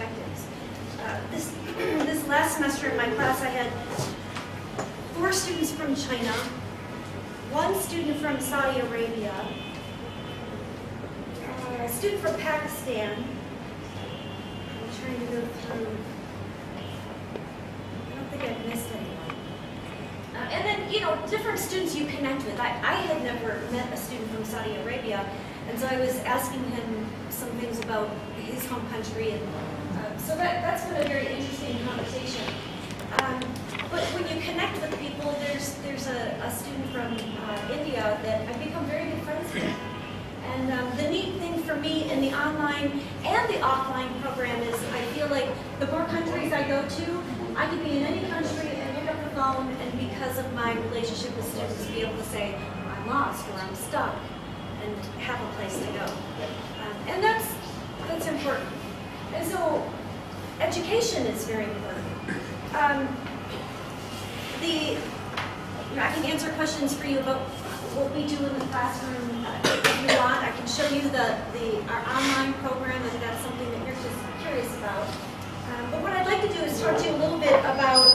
perspectives. This last semester in my class, I had 4 students from China, 1 student from Saudi Arabia, a student from Pakistan. I'm trying to go through. I don't think I've missed anyone. And then, you know, different students you connect with. I had never met a student from Saudi Arabia, and so I was asking him some things about his home country, and so that's been a very interesting conversation. But when you connect with people, there's a student from India that I've become very good friends with. And the neat thing for me in the online and the offline program is I feel like the more countries I go to, I can be in any country and pick up the phone, and because of my relationship with students, be able to say, I'm lost or I'm stuck, and have a place to go. And that's important. And so education is very important. I can answer questions for you about what we do in the classroom if you want. I can show you our online program if that's something that you're just curious about. But what I'd like to do is talk to you a little bit about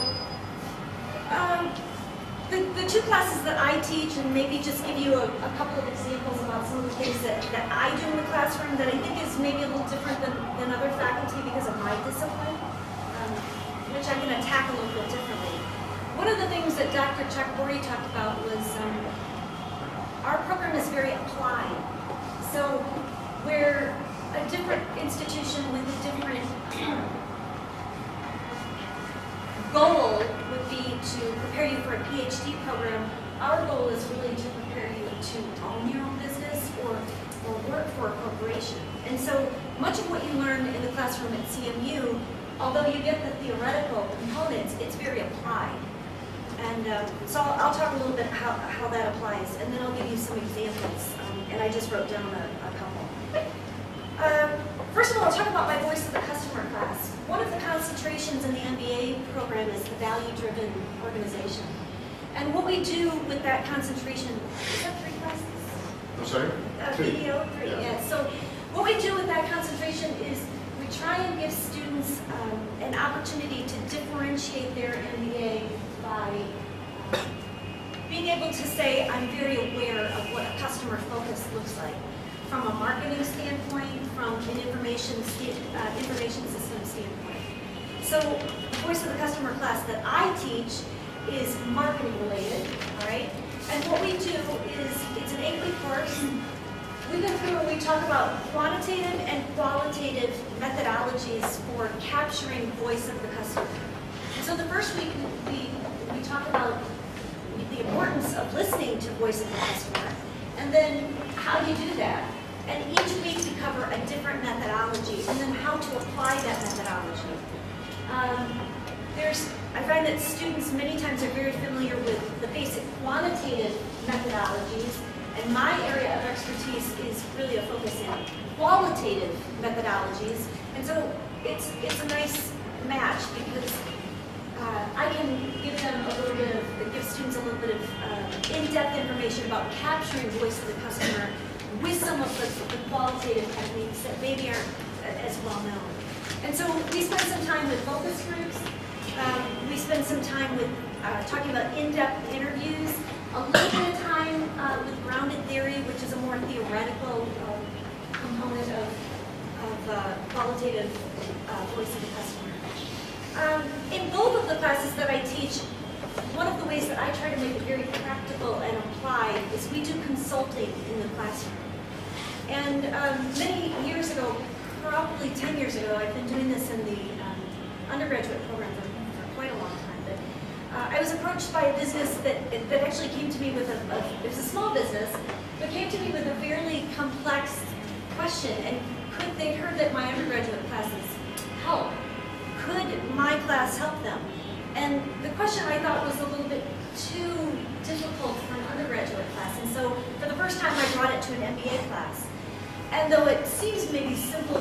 the 2 classes that I teach, and maybe just give you a couple of examples about some of the things that I do in the classroom that I think is maybe a little different than other faculty because of my discipline, which I'm going to tackle a little bit differently. One of the things that Dr. Chuck Borey talked about was our program is very applied. So we're a different institution with a different goal would be to prepare you for a PhD program. Our goal is really to prepare you to own your own business or work for a corporation. And so much of what you learn in the classroom at CMU, although you get the theoretical components, it's very applied. And so I'll talk a little bit how that applies, and then I'll give you some examples. And I just wrote down a couple. First of all, I'll talk about my Voice of the Customer class. One of the concentrations in the MBA program is the value-driven organization. And what we do with that concentration, is that 3 classes? I'm sorry? EDU, 3, yeah. Yeah. So what we do with that concentration is we try and give students an opportunity to differentiate their MBA by being able to say, I'm very aware of what a customer focus looks like from a marketing standpoint, from an information system standpoint. So the Voice of the Customer class that I teach is marketing related, all right? And what we do is, it's an 8-week course. We go through and we talk about quantitative and qualitative methodologies for capturing voice of the customer. And so the first week we talk about the importance of listening to voice of the customer, and then how you do that. And each week we cover a different methodology, and then how to apply that methodology. I find that students many times are very familiar with the basic quantitative methodologies, and my area of expertise is really a focus in qualitative methodologies. And so it's a nice match because I can give them give students a little bit of in-depth information about capturing voice of the customer with some of the qualitative techniques that maybe aren't as well known. And so we spend some time with focus groups. We spend some time with talking about in-depth interviews, a little bit of time with grounded theory, which is a more theoretical component of qualitative voice of the customer. In both of the classes that I teach, one of the ways that I try to make it very practical and applied is we do consulting in the classroom. And many years ago, probably 10 years ago, I've been doing this in the undergraduate program for quite a long time. But I was approached by a business that actually came to me with it was a small business, but came to me with a fairly complex question. And they heard that my undergraduate classes help. Could my class help them? And the question I thought was a little bit too difficult for an undergraduate class. And so for the first time I brought it to an MBA class. And though it seems maybe simple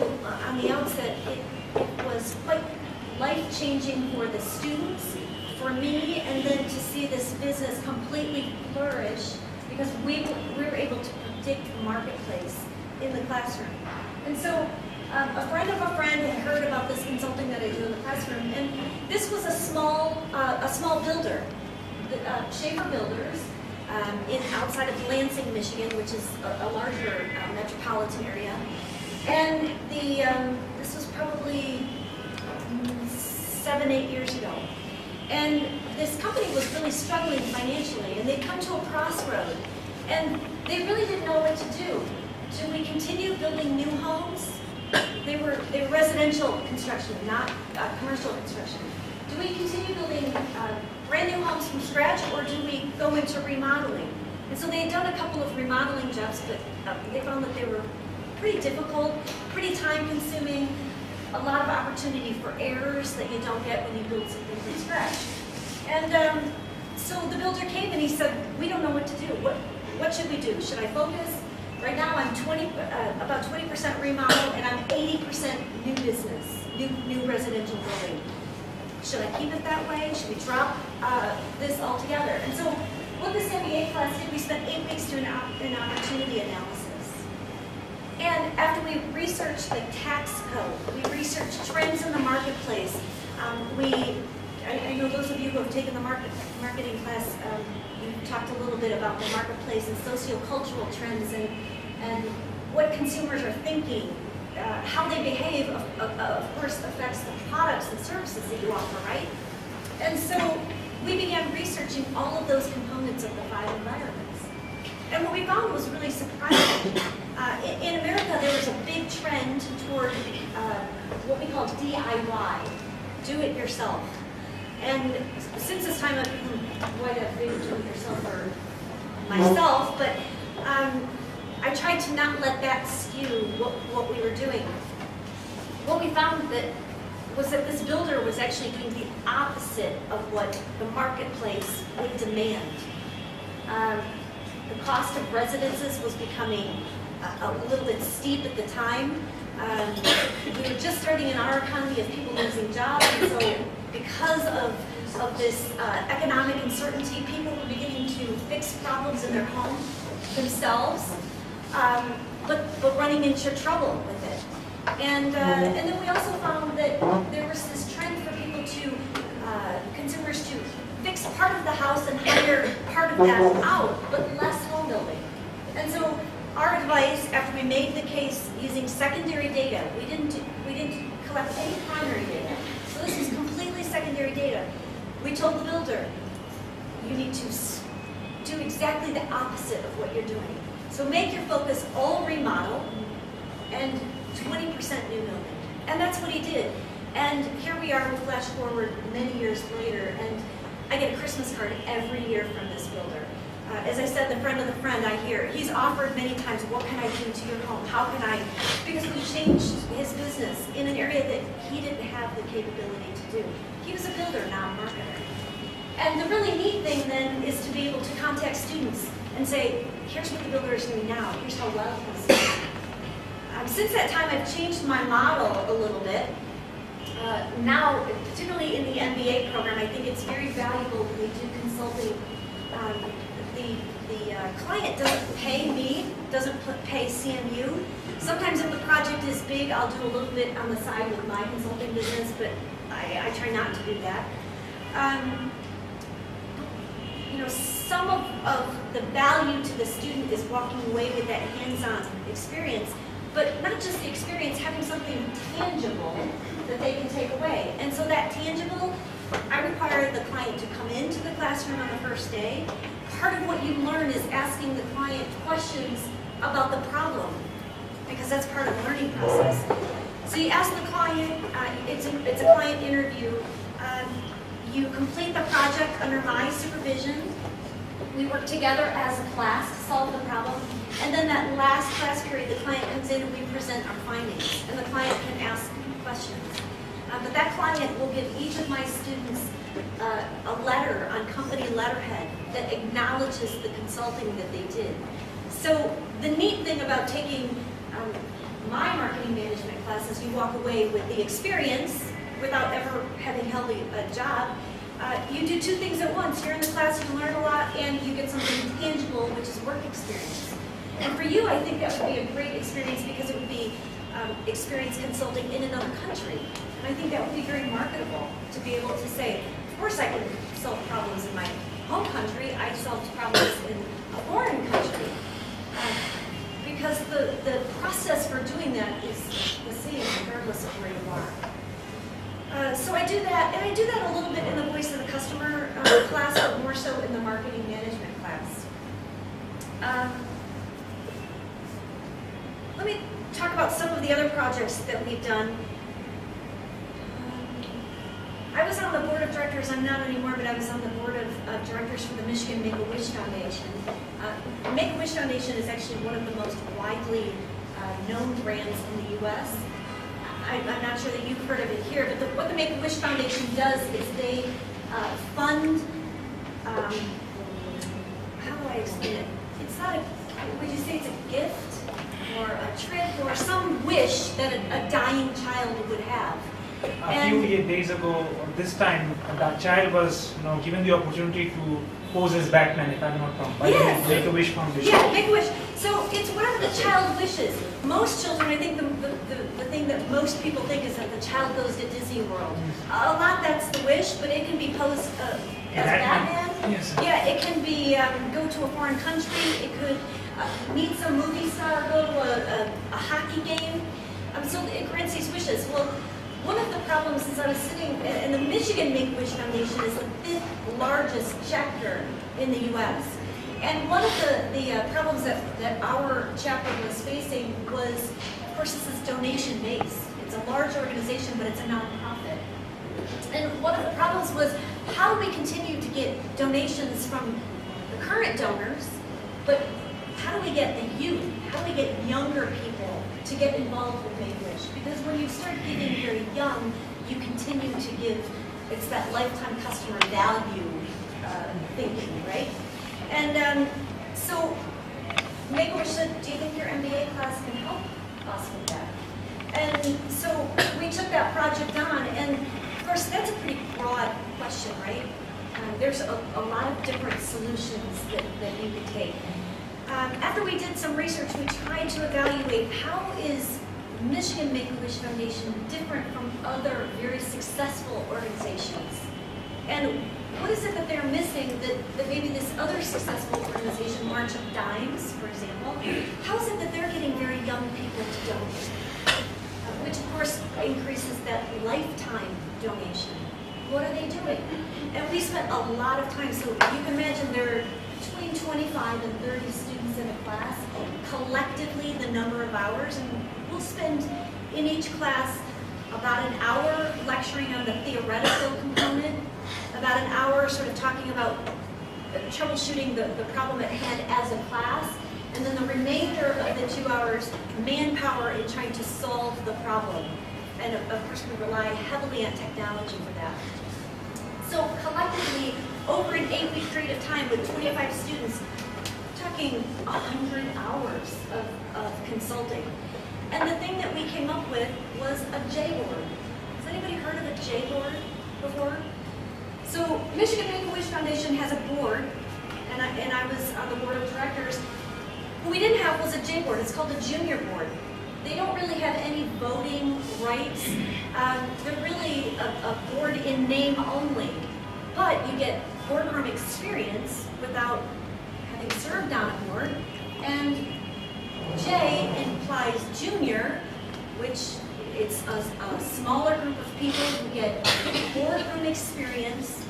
on the outset, it was quite life-changing for the students, for me, and then to see this business completely flourish because we were able to predict the marketplace in the classroom. And so a friend of a friend had heard about this consulting a small builder, Schaefer Builders, outside of Lansing, Michigan, which is a larger metropolitan area. And this was probably 7, 8 years ago. And this company was really struggling financially, and they'd come to a crossroad, and they really didn't know what to do. Should we continue building new homes? They were residential construction, not commercial construction. Do we continue building brand new homes from scratch, or do we go into remodeling? And so they had done a couple of remodeling jobs, but they found that they were pretty difficult, pretty time-consuming, a lot of opportunity for errors that you don't get when you build something from scratch. And so the builder came and he said, we don't know what to do. What should we do? Should I focus? Right now I'm about 20% remodel, and I'm 80% new business, new residential building. Should I keep it that way? Should we drop this altogether? And so what this MBA class did, we spent 8 weeks doing an opportunity analysis. And after we researched the tax code, we researched trends in the marketplace. I know those of you who have taken the marketing class, you talked a little bit about the marketplace and sociocultural trends and what consumers are thinking. How they behave, of course, affects the products and services that you offer, right? And so we began researching all of those components of the 5 environments. And what we found was really surprising. In America, there was a big trend toward what we call DIY, do it yourself. And since this time, I've become quite a big do-it-yourselfer myself, but I tried to not let that skew what we were doing. What we found was that this builder was actually doing the opposite of what the marketplace would demand. The cost of residences was becoming a little bit steep at the time. We were just starting in our economy of people losing jobs, and so because of this economic uncertainty, people were beginning to fix problems in their home themselves, but running into trouble with it. And then we also found that there was this trend for people consumers to fix part of the house and hire part of that out, but less home building. And so our advice, after we made the case using secondary data, we didn't collect any primary data. So this is completely secondary data. We told the builder, you need to do exactly the opposite of what you're doing. So make your focus all remodel and 20% new building. And that's what he did. And here we are, we flash forward many years later, and I get a Christmas card every year from this builder. As I said, the friend of the friend, I hear, he's offered many times, what can I do to your home? How can I? Because we changed his business in an area that he didn't have the capability to do. He was a builder, not a marketer. And the really neat thing then is to be able to contact students and say, here's what the builder is doing now, here's how well he's doing. Since that time, I've changed my model a little bit. Now, particularly in the MBA program, I think it's very valuable when we do consulting. The client doesn't pay me, doesn't pay CMU. Sometimes if the project is big, I'll do a little bit on the side with my consulting business, but I try not to do that. Some of the value to the student is walking away with that hands-on experience, but not just the experience, having something tangible that they can take away. And so that tangible, I require the client to come into the classroom on the first day. Part of what you learn is asking the client questions about the problem, because that's part of the learning process. So you ask the client, it's a client interview. You complete the project under my supervision. We work together as a class to solve the problem. And then that last class period, the client comes in and we present our findings. And the client can ask questions. But that client will give each of my students a letter on company letterhead that acknowledges the consulting that they did. So the neat thing about taking my marketing management class is you walk away with the experience without ever having held a job. You do two things at once. You're in the class, you learn a lot, and you get something tangible, which is work experience. And for you, I think that would be a great experience because it would be experience consulting in another country. And I think that would be very marketable to be able to say, of course I can solve problems in my home country, I solved problems in a foreign country. Because the process for doing that is the same regardless of where you are. So I do that, and I do that a little bit in the Voice of the Customer class, but more so in the Marketing Management class. Let me talk about some of the other projects that we've done. I was on the board of directors, I'm not anymore, but I was on the board of directors for the Michigan Make-A-Wish Foundation. Make-A-Wish Foundation is actually one of the most widely known brands in the U.S. I'm not sure that you've heard of it here, but what the Make-A-Wish Foundation does is they fund, how do I explain it? It's not a, would you say it's a gift or a trip or some wish that a dying child would have. A few days ago, this time, that child was given the opportunity to pose as Batman, if I'm not wrong, by the Make-A-Wish Foundation. Yeah, Make-A-Wish. So it's whatever the child wishes. Most children, I think the thing that most people think is that the child goes to Disney World. A lot that's the wish, but it can be posed as Batman. Yes. Yeah, it can be go to a foreign country. It could meet some movie star, go to a hockey game. So it grants these wishes. Well, one of the problems is I was sitting, and the Michigan Make-A-Wish Foundation is the 5th largest chapter in the U.S. And one of the problems that our chapter was facing was, of course, this is donation-based. It's a large organization, but it's a nonprofit. And one of the problems was how do we continue to get donations from the current donors, but how do we get the youth, how do we get younger people to get involved with Make-A-Wish? Because when you start giving very young, you continue to give, it's that lifetime customer value thinking, right? And so Make-A-Wish said, do you think your MBA class can help us with that? And so we took that project on, and of course that's a pretty broad question, right? There's a lot of different solutions that you could take. After we did some research, we tried to evaluate how is Michigan Make-A-Wish Foundation different from other very successful organizations. And what is it that they're missing that maybe this other successful organization, March of Dimes, for example, how is it that they're getting very young people to donate? Which of course increases that lifetime donation. What are they doing? And we spent a lot of time, so you can imagine there are between 25 and 30 students in a class, collectively the number of hours, and we'll spend in each class about an hour lecturing on the theoretical component, about an hour sort of talking about troubleshooting the problem at hand as a class, and then the remainder of the 2 hours, manpower in trying to solve the problem. And of course we rely heavily on technology for that. So collectively, over an 8-week period of time with 25 students, talking 100 hours of consulting. And the thing that we came up with was a J-board. Has anybody heard of a J-board before? So Michigan Make-A-Wish Foundation has a board, and I was on the board of directors. What we didn't have was a J-board. It's called a junior board. They don't really have any voting rights. They're really a board in name only. But you get boardroom experience without having served on a board. And J implies junior, which it's a smaller group of people who get boardroom experience,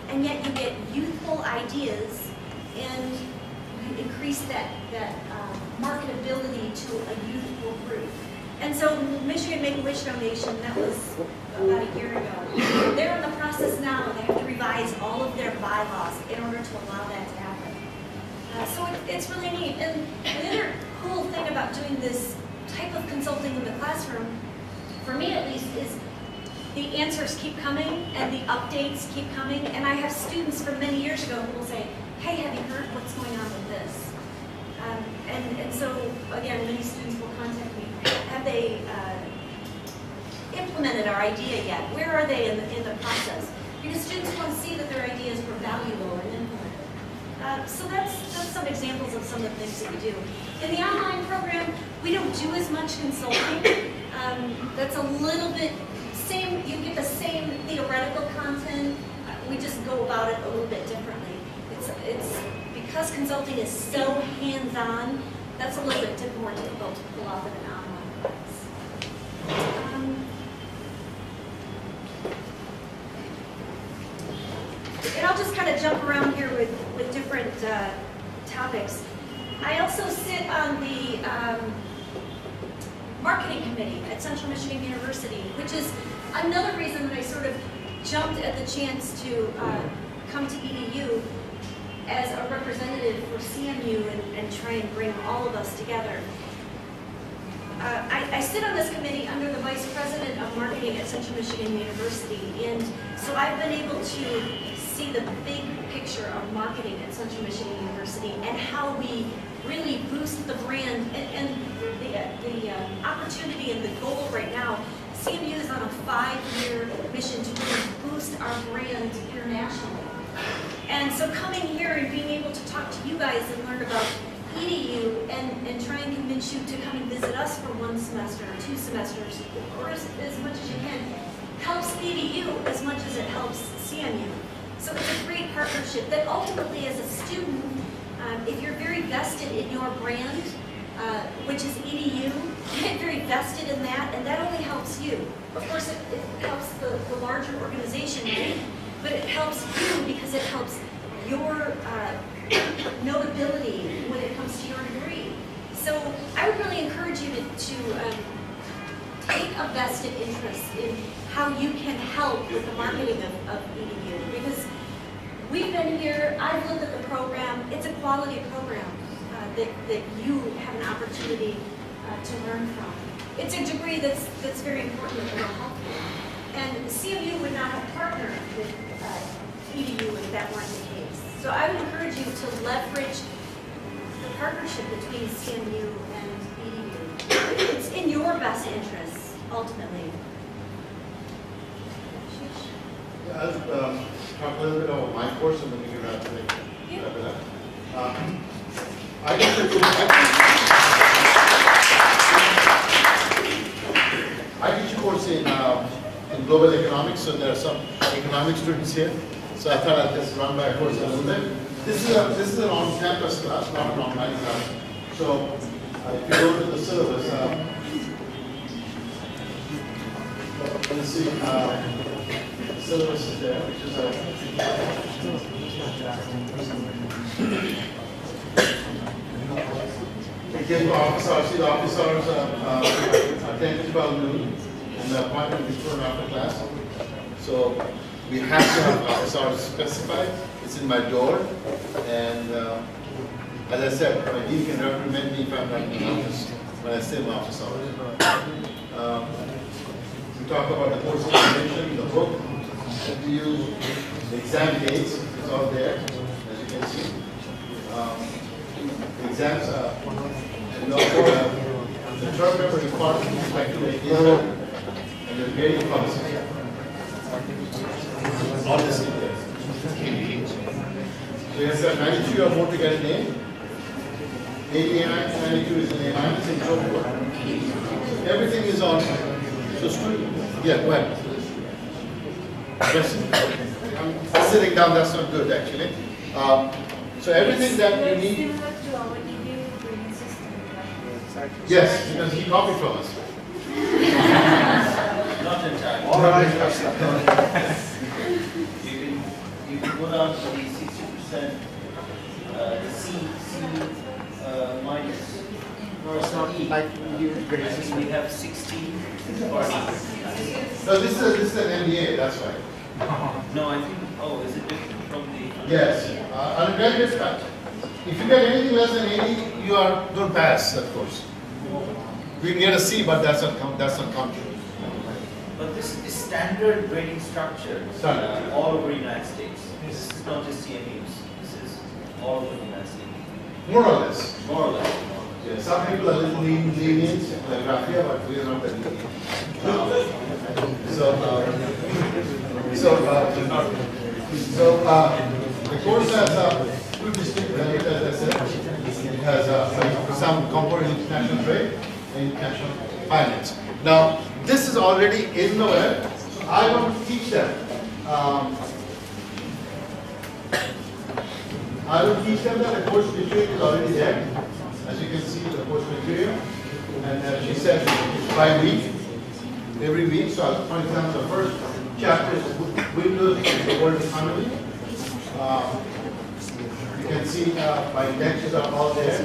and yet you get youthful ideas and you increase that marketability to a youthful group. And so Michigan Make-A-Wish Foundation, that was about a year ago. They're in the process now, they have to revise all of their bylaws in order to allow that to happen. So it's really neat. And the other cool thing about doing this type of consulting in the classroom, for me at least, is the answers keep coming and the updates keep coming. And I have students from many years ago who will say, hey, have you heard what's going on with this? And so, again, many students will contact me. Have they implemented our idea yet? Where are they in the process? Because students want to see that their ideas were valuable and implemented. So that's some examples of some of the things that we do. In the online program, we don't do as much consulting. That's a little bit same. You get the same theoretical content. we just go about it a little bit differently. It's because consulting is so hands-on, that's a little bit more difficult to pull off in an online class. And I'll just kind of jump around here with different topics. I also sit on the marketing committee at Central Michigan University, which is another reason that I sort of jumped at the chance to come to EDU as a representative for CMU and try and bring all of us together. I sit on this committee under the Vice President of Marketing at Central Michigan University, and so I've been able to see the big picture of marketing at Central Michigan University and how we really boost the brand and the opportunity and the goal right now. CMU is on a 5-year mission to really boost our brand internationally. And so coming here and being able to talk to you guys and learn about EDU and try and convince you to come and visit us for 1 semester or 2 semesters, or as much as you can, helps EDU as much as it helps CMU. So it's a great partnership that ultimately as a student, if you're very vested in your brand, which is EDU, you get very vested in that, and that only helps you. Of course, it helps the larger organization, right? But it helps you because it helps your notability when it comes to your degree. So I would really encourage you to take a vested interest in how you can help with the marketing of EDU, because we've been here, I've looked at the program, it's a quality program that you have an opportunity to learn from. It's a degree that's very important and will help you. And CMU would not have partnered with EDU if that weren't the case. So I would encourage you to leverage the partnership between CMU and EDU. It's in your best interest, ultimately. I'll talk a little bit about my course and then we can wrap it up. I teach a course in global economics, so there are some economics students here. So I thought I'd just run my course a little bit. This is an on-campus class, not an online class. So if you go to the syllabus, let's see, the syllabus is there, which is again, office hours. See, the office hours are 10 to 12 noon, and the appointment before and after class. So we have to have office hours specified. It's in my door, and as I said, my dean can recommend me if I'm not in the office when I stay in my office hours. We talk about the course information, the book, the exam dates is all there, as you can see. The exams are, and also the term member requirements like to make and the grading policy. All this in there. So you have 93 or more to get an A. 89 to 92 is an A minus and so forth. Everything is on. So student, yeah, go ahead. Yes. I'm sitting down, that's not good actually. So everything that you need. Yes, because he copied from us. Not entirely. All right. You can go down to the 60%, the C minus. No, it's not like you grades. We have 60 or No, this is an MBA, that's why. No, I think, oh, is it different from the? Yes. Undergraduate, if you get anything less than 80, you don't pass, of course. We can get a C, but that's not counted. But this is the standard grading structure all over the United States. This is not just CMUs. This is all over the United States. More or less. More or less. Yeah, some people are a little lenient, like Raffia, but we are not that lenient. The course has two distinct benefits, as I said. It has some component international trade and international finance. Now, this is already in the web, so I want to teach them I will teach them that the course material is already there. As you can see, the course material. And she said it's by week, every week. So, for example, the first chapter is Windows in the World Economy. You can see my lectures are all there.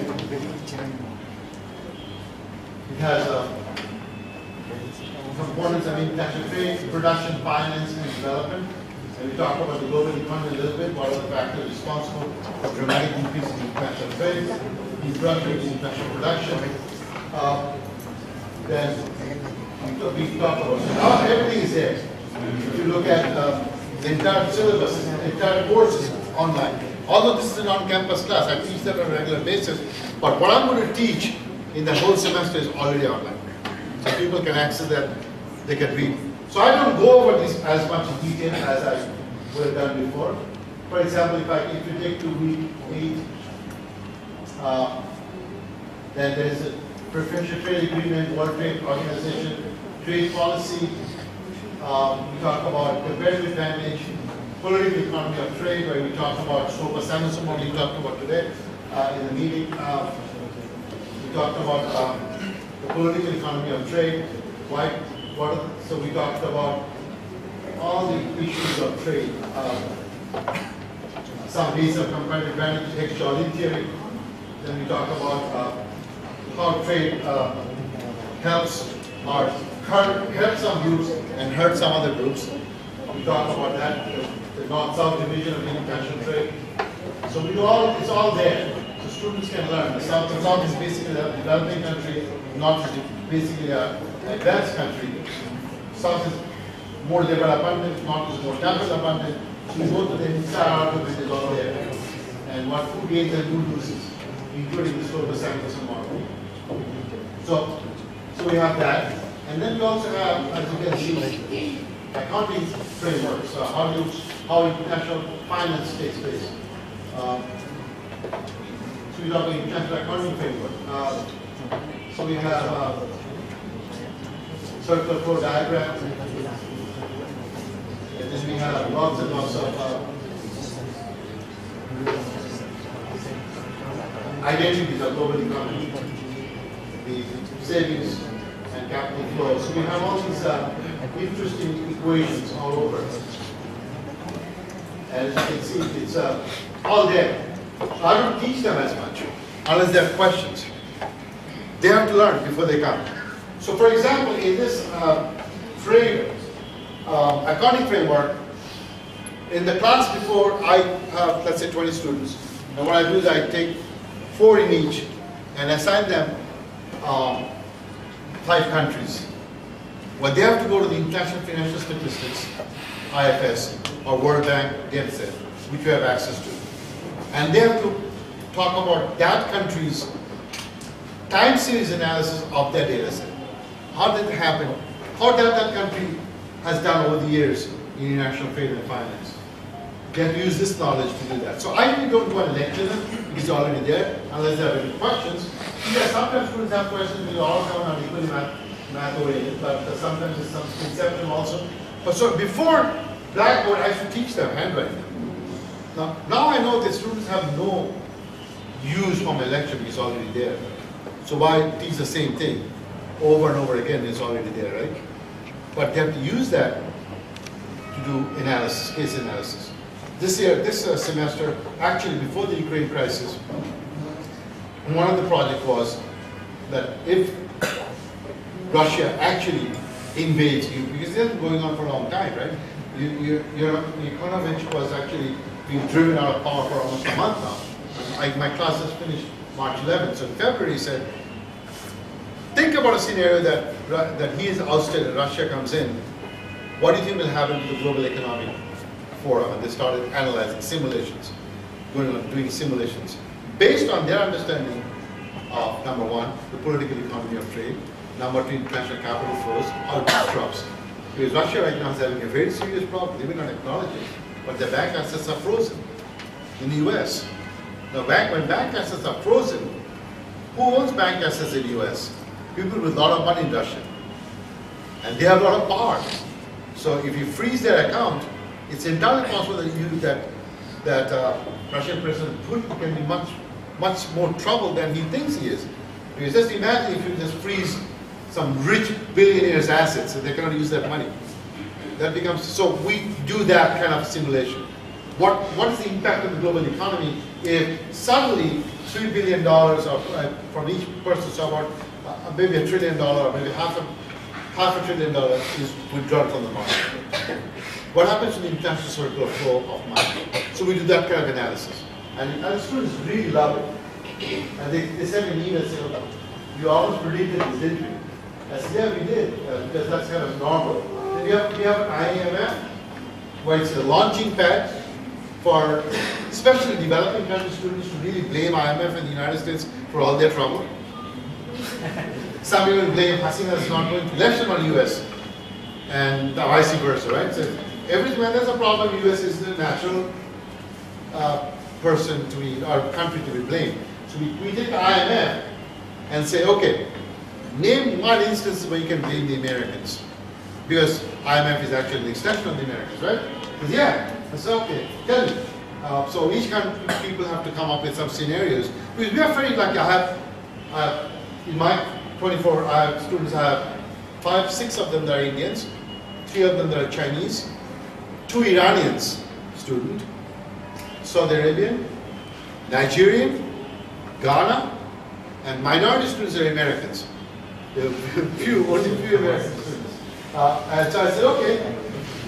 It has components of international trade, production, finance, and development. And we talk about the global economy a little bit, what are the factors responsible for dramatic increases in international trade, disruption in international production. Then we talk about, so everything is there. If you look at the entire syllabus, the entire course is online. Although this is an on-campus class, I teach that on a regular basis, but what I'm going to teach in the whole semester is already online. So people can access that, they can read. So I don't go over this as much in detail as I would have done before. For example, if you take to week 8, then there is a preferential trade agreement, World Trade Organization, trade policy. We talk about comparative advantage, political economy of trade, where we talk about Stopa-Samuelson, what we talked about today in the meeting. We talked about the political economy of trade. So we talked about all the issues of trade. Some base of comparative advantage, textual theory. Then we talk about how trade helps some groups and hurt some other groups. We talk about that, the North-South division of international trade. So we do it's all there. So students can learn. The South is basically a developing country, North is basically an advanced country. South is more labor abundant, North is more capital abundant. So we go to the entire argument is all there. And what who gains and who loses, including the Stopa-Samuelson model. So we have that. And then we also have, as you can see, accounting framework. So how international finance takes place. So we talk about international accounting framework. So we have circular flow diagram. And then we have lots and lots of identities of global economy, the savings and capital flows. So we have all these interesting equations all over. As you can see, it's all there. So I don't teach them as much unless they have questions. They have to learn before they come. So for example, in this accounting framework, in the class before, I have, let's say, 20 students. And what I do is I take 4 in each and assign them 5 countries. Well, they have to go to the International Financial Statistics, IFS, or World Bank data set, which we have access to. And they have to talk about that country's time series analysis of their data set. How did it happen? How that country has done over the years in international trade and finance. They have to use this knowledge to do that. So I really don't want to lecture them because it's already there, unless they have any questions. Yeah, sometimes students have questions, we all come on equally math oriented, but sometimes it's some conceptual also. But so before Blackboard, I should teach them handwriting. Now I know that students have no use for my lecture because it's already there. So why teach the same thing over and over again? It's already there, right? But they have to use that to do analysis, case analysis. This semester, actually before the Ukraine crisis, one of the projects was that if Russia actually invades you, because it's been going on for a long time, right? Yanukovych was actually being driven out of power for almost a month now. My class has finished March 11th, so in February he said, think about a scenario that he is ousted and Russia comes in. What do you think will happen to the global economic forum? And they started analyzing simulations, doing simulations based on their understanding of, number 1, the political economy of trade, number 2, international capital flows, how it disrupts. Because Russia right now is having a very serious problem. They may not acknowledge it, but their bank assets are frozen in the US. Now, when bank assets are frozen, who owns bank assets in the US? People with a lot of money in Russia. And they have a lot of power. So if you freeze their account, it's entirely possible that that Russian President Putin can be much more trouble than he thinks he is. Because just imagine if you just freeze some rich billionaires' assets and they cannot use that money. That becomes, so we do that kind of simulation. What is the impact on the global economy if suddenly $3 billion from each person, so about maybe $1 trillion or maybe half a trillion dollars is withdrawn from the market? What happens to the international circular flow of money? So we do that kind of analysis. And the students really love it. And they send me an email saying, oh, you almost predicted this, didn't you? I said, yeah, we did, because that's kind of normal. Then we have an IMF, where it's a launching pad for especially developing country students to really blame IMF and the United States for all their trouble. Some people blame Hasina's not going to election on US, and vice versa, right? So when there's a problem, US is the natural person to be, or country to be blamed. So we take the IMF and say, okay, name one instance where you can blame the Americans. Because IMF is actually an extension of the Americans, right? Because yeah, I said, okay, tell me. So each country, people have to come up with some scenarios. Because we are very lucky. I have, in my 24 students, I have 5, 6 of them that are Indians, 3 of them that are Chinese, 2 Iranians student, Saudi Arabian, Nigerian, Ghana, and minority students are Americans. There are only few American students. And so I said, okay,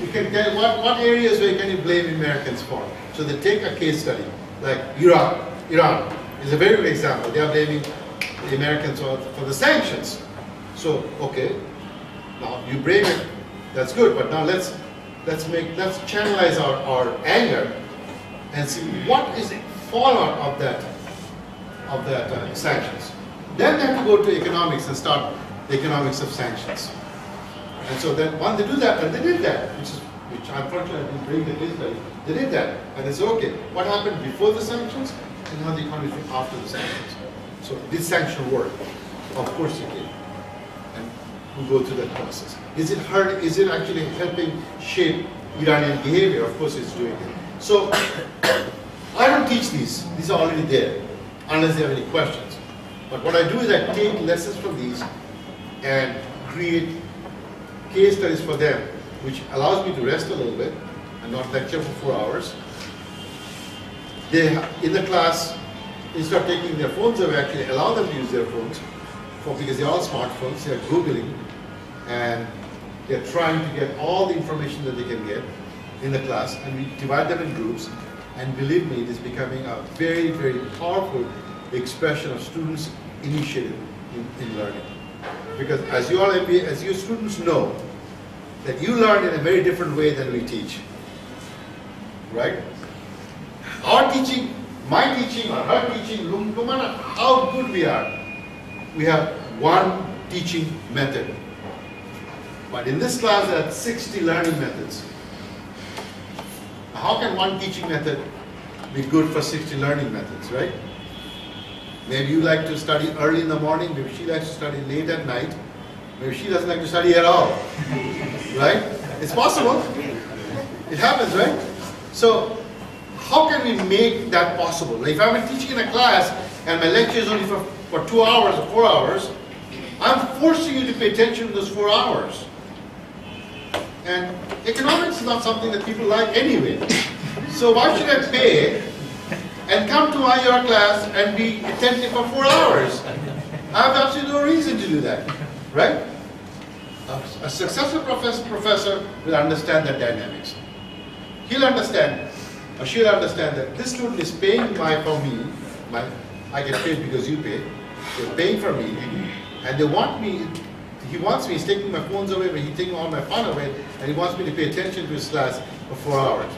you can tell what areas where can you blame Americans for? So they take a case study, like Iran is a very good example. They are blaming the Americans for the sanctions. So, okay, now you blame it, that's good, but now let's channelize our anger and see what is the fallout of that sanctions. Then they have to go to economics and start the economics of sanctions. And so then once they do that, and they did that, which unfortunately I didn't bring the case study, they did that. And they said, okay, what happened before the sanctions and how the economy is after the sanctions. So did sanction work? Of course it did. And we go through that process. Is it actually helping shape Iranian behavior? Of course it's doing it. So I don't teach these. These are already there, unless they have any questions. But what I do is I take lessons from these and create case studies for them, which allows me to rest a little bit and not lecture for 4 hours. They, in the class, instead of taking their phones away, actually allow them to use their phones, because they're all smartphones, they're Googling, and they're trying to get all the information that they can get in the class, and we divide them in groups, and believe me, it is becoming a very, very powerful expression of students' initiative in learning. Because as you students know, that you learn in a very different way than we teach, right? Our teaching, my teaching or her teaching, no matter how good we are, we have one teaching method. But in this class, there are 60 learning methods. How can one teaching method be good for 60 learning methods, right? Maybe you like to study early in the morning, maybe she likes to study late at night, maybe she doesn't like to study at all, right? It's possible. It happens, right? So, how can we make that possible? Like if I'm teaching in a class and my lecture is only for 2 hours or 4 hours, I'm forcing you to pay attention to those 4 hours. And economics is not something that people like anyway. So why should I pay and come to your class and be attentive for 4 hours? I have absolutely no reason to do that, right? A successful professor will understand that dynamics. He'll understand, or she'll understand that this student is paying for me, I get paid because you pay, they're paying for me, and they want me, he wants me, he's taking my phones away, but he's taking all my fun away, and he wants me to pay attention to his class for 4 hours,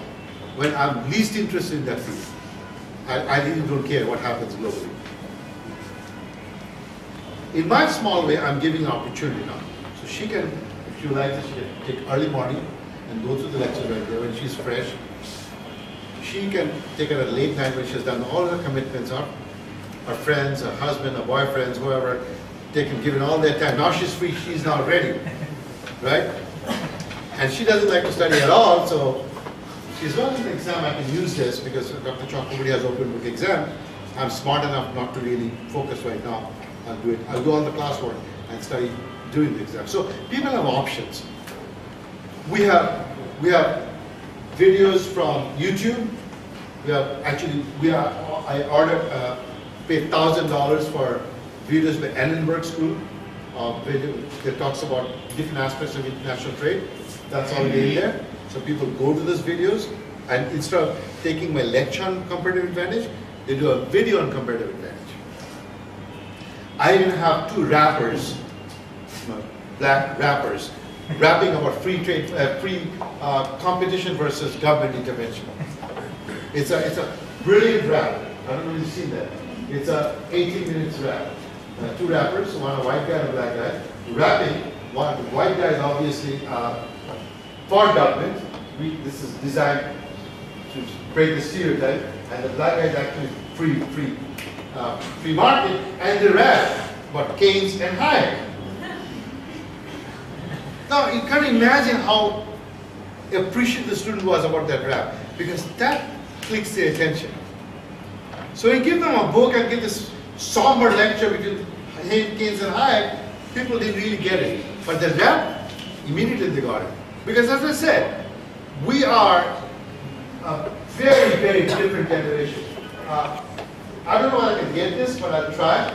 when I'm least interested in that field. I really don't care what happens globally. In my small way, I'm giving an opportunity now. So she can, if she likes it, she can take early morning and go through the lecture right there when she's fresh. She can take it at late night when she's done all her commitments, her friends, her husband, her boyfriends, whoever, given all their time. Now she's free, she's now ready, right? And she doesn't like to study at all, so As well as an exam, I can use this because Dr. Chakraborty has open book exam. I'm smart enough not to really focus right now. I'll do it. I'll do all the classwork and study during the exam. So people have options. We have videos from YouTube. I paid $1,000 for videos by Edinburgh School. That talks about different aspects of international trade. That's already in there. So people go to those videos, and instead of taking my lecture on comparative advantage, they do a video on comparative advantage. I even have two rappers, black rappers, rapping about free trade, competition versus government intervention. It's a brilliant rap. I don't know if you've seen that. It's a 18 minutes rap. Two rappers, one a white guy and a black guy, rapping. One, the white guy is obviously for government. This is designed to break the stereotype, and the black guy is actually free market, and they rap about Keynes and Hayek. Now you can imagine how appreciative the student was about that rap, because that clicks their attention. So you give them a book and give this somber lecture between Keynes and Hayek, people didn't really get it. But the rap, immediately they got it. Because as I said, we are a very, very different generation. I don't know if I can get this, but I'll try.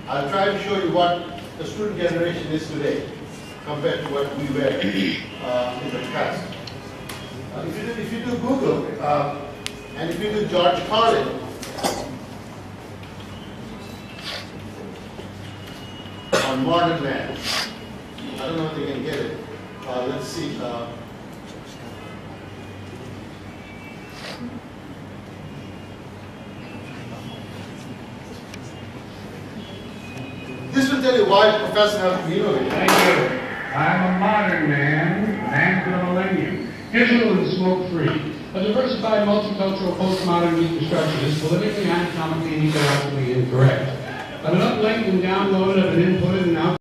I'll try to show you what the student generation is today compared to what we were in the past. If you do Google, and if you do George Carlin, on modern man, I don't know if they can get it. Let's see. This will tell you why professors have to be innovative. Thank you. I'm a modern man for the millennium. Digital and smoke-free. A diversified, multicultural, postmodern deconstruction is politically, anatomically, and ecologically incorrect. An uplinked and downloaded of an inputted and output